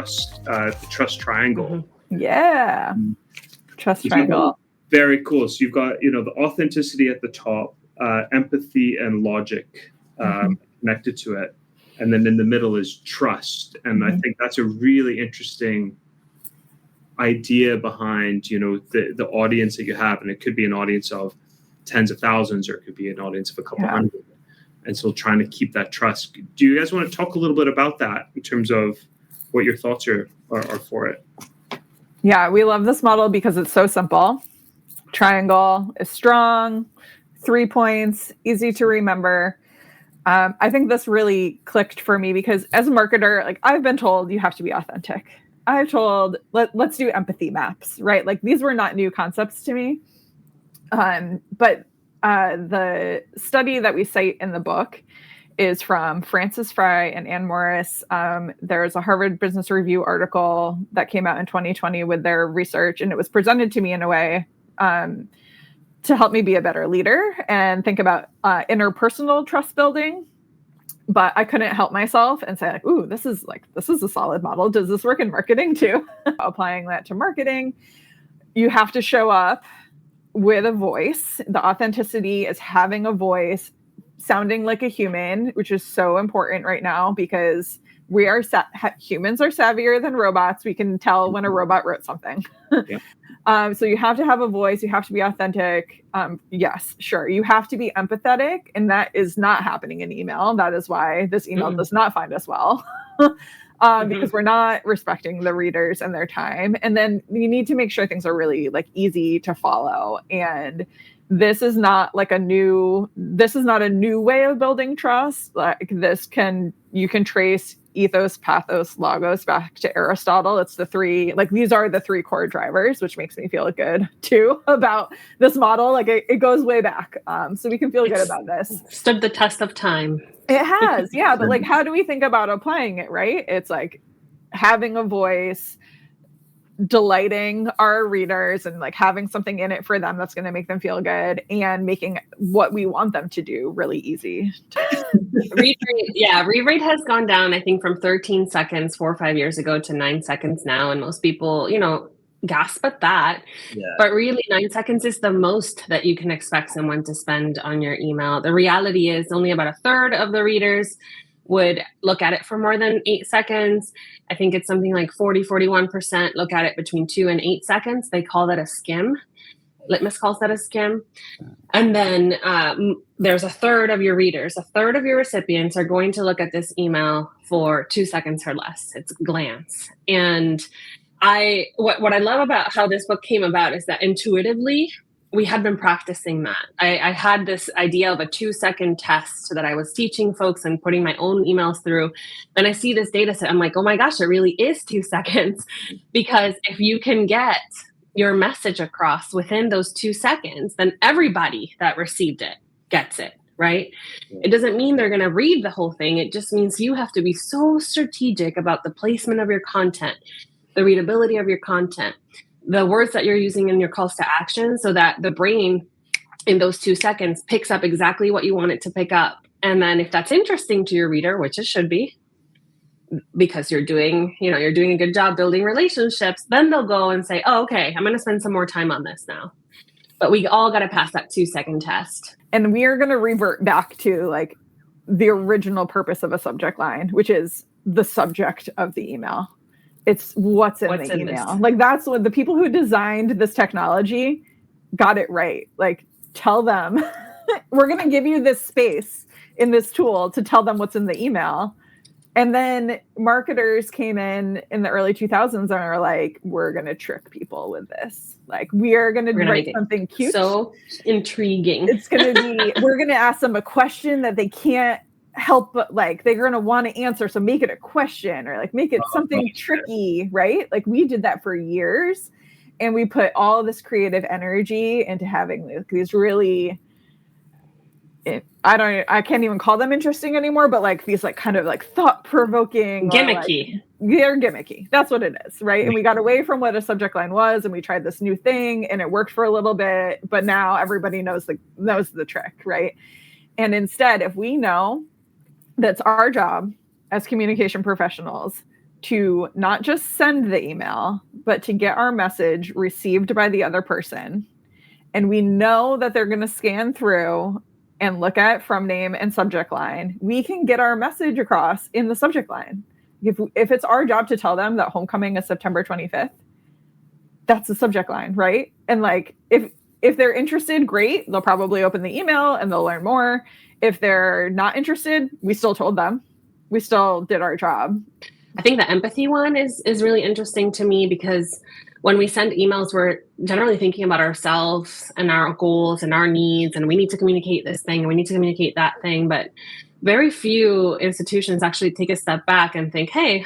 the trust triangle. Yeah. Trust triangle. Very cool. So you've got, the authenticity at the top, empathy and logic connected to it. And then in the middle is trust. And I think that's a really interesting idea behind, the audience that you have. And it could be an audience of tens of thousands, or it could be an audience of a couple hundred. And so trying to keep that trust. Do you guys want to talk a little bit about that in terms of what your thoughts are for it? Yeah, we love this model because it's so simple. Triangle is strong, 3 points, easy to remember. I think this really clicked for me because as a marketer, like I've been told you have to be authentic. I've told let's do empathy maps, right? Like these were not new concepts to me. But the study that we cite in the book is from Frances Fry and Ann Morris. There's a Harvard Business Review article that came out in 2020 with their research, and it was presented to me in a way to help me be a better leader and think about interpersonal trust building. But I couldn't help myself and say, like, ooh, this is a solid model. Does this work in marketing too? Applying that to marketing, you have to show up with a voice. The authenticity is having a voice, sounding like a human, which is so important right now because humans are savvier than robots. We can tell when a robot wrote something. Yeah. So you have to have a voice. You have to be authentic. Yes, sure. You have to be empathetic. And that is not happening in email. That is why this email does not find us well. Because we're not respecting the readers and their time. And then you need to make sure things are really like easy to follow. And this is not a new way of building trust. Like you can trace ethos, pathos, logos back to Aristotle. It's these are the three core drivers, which makes me feel good too about this model. Like it goes way back. So we can feel good about this. Stood the test of time. It has, yeah. But like, how do we think about applying it, right? It's like having a voice, delighting our readers and like having something in it for them that's going to make them feel good and making what we want them to do really easy. Read rate has gone down, I think, from 13 seconds 4 or 5 years ago to 9 seconds now. And most people, gasp at that. Yeah. But really 9 seconds is the most that you can expect someone to spend on your email. The reality is only about a third of the readers would look at it for more than 8 seconds. I think it's something like 41% look at it between 2 and 8 seconds. They call that a skim. Litmus calls that a skim. And then there's a third of your readers, a third of your recipients are going to look at this email for 2 seconds or less. It's a glance. And what I love about how this book came about is that intuitively, we had been practicing that. I had this idea of a 2-second test that I was teaching folks and putting my own emails through. Then I see this data set. I'm like, oh my gosh, it really is 2 seconds. Because if you can get your message across within those 2 seconds, then everybody that received it gets it, right? It doesn't mean they're going to read the whole thing. It just means you have to be so strategic about the placement of your content, the readability of your content, the words that you're using in your calls to action so that the brain in those 2 seconds picks up exactly what you want it to pick up. And then if that's interesting to your reader, which it should be, because you're doing a good job building relationships, then they'll go and say, oh, okay, I'm going to spend some more time on this now. But we all got to pass that 2-second test. And we are going to revert back to like the original purpose of a subject line, which is the subject of the email. It's what's in the email. This? Like that's what the people who designed this technology got it right. Like tell them, we're going to give you this space in this tool to tell them what's in the email. And then marketers came in the early 2000s and are like, we're going to trick people with this. Like we're going to write something cute. So intriguing. It's going to be, we're going to ask them a question that they can't help but like they're going to want to answer, so make it a question or like make it something tricky, right? Like we did that for years and we put all this creative energy into having these really I can't even call them interesting anymore, but like these like kind of like thought-provoking gimmicky. They're gimmicky. That's what it is, right? And we got away from what a subject line was and we tried this new thing and it worked for a little bit, but now everybody knows the trick, right? And instead, if we know that's our job as communication professionals to not just send the email, but to get our message received by the other person. And we know that they're going to scan through and look at from name and subject line. We can get our message across in the subject line. If it's our job to tell them that homecoming is September 25th, that's the subject line, right? And like, if they're interested, great. They'll probably open the email and they'll learn more. If they're not interested, we still told them. We still did our job. I think the empathy one is really interesting to me, because when we send emails, we're generally thinking about ourselves and our goals and our needs, and we need to communicate this thing and we need to communicate that thing. But very few institutions actually take a step back and think, hey,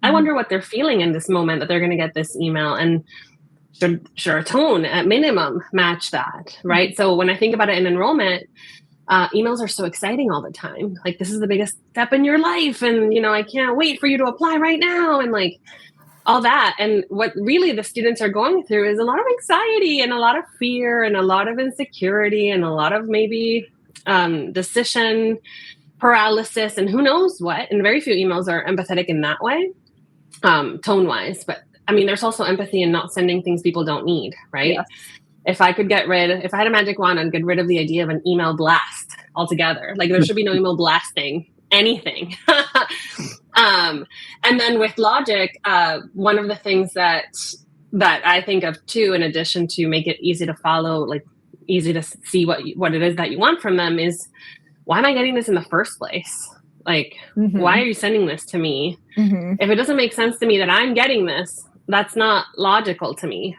I wonder what they're feeling in this moment that they're going to get this email, and should our tone at minimum match that, right? So when I think about it in enrollment, emails are so exciting all the time. Like, this is the biggest step in your life, and I can't wait for you to apply right now, and like all that. And what really the students are going through is a lot of anxiety and a lot of fear and a lot of insecurity and a lot of maybe decision paralysis and who knows what. And very few emails are empathetic in that way, tone wise. But I mean, there's also empathy in not sending things people don't need, right? Yes. If I had a magic wand, I'd get rid of the idea of an email blast altogether. Like, there should be no email blasting anything. And then with Logic, one of the things that I think of too, in addition to make it easy to follow, like easy to see what it is that you want from them, is, why am I getting this in the first place? Like, why are you sending this to me? If it doesn't make sense to me that I'm getting this, that's not logical to me.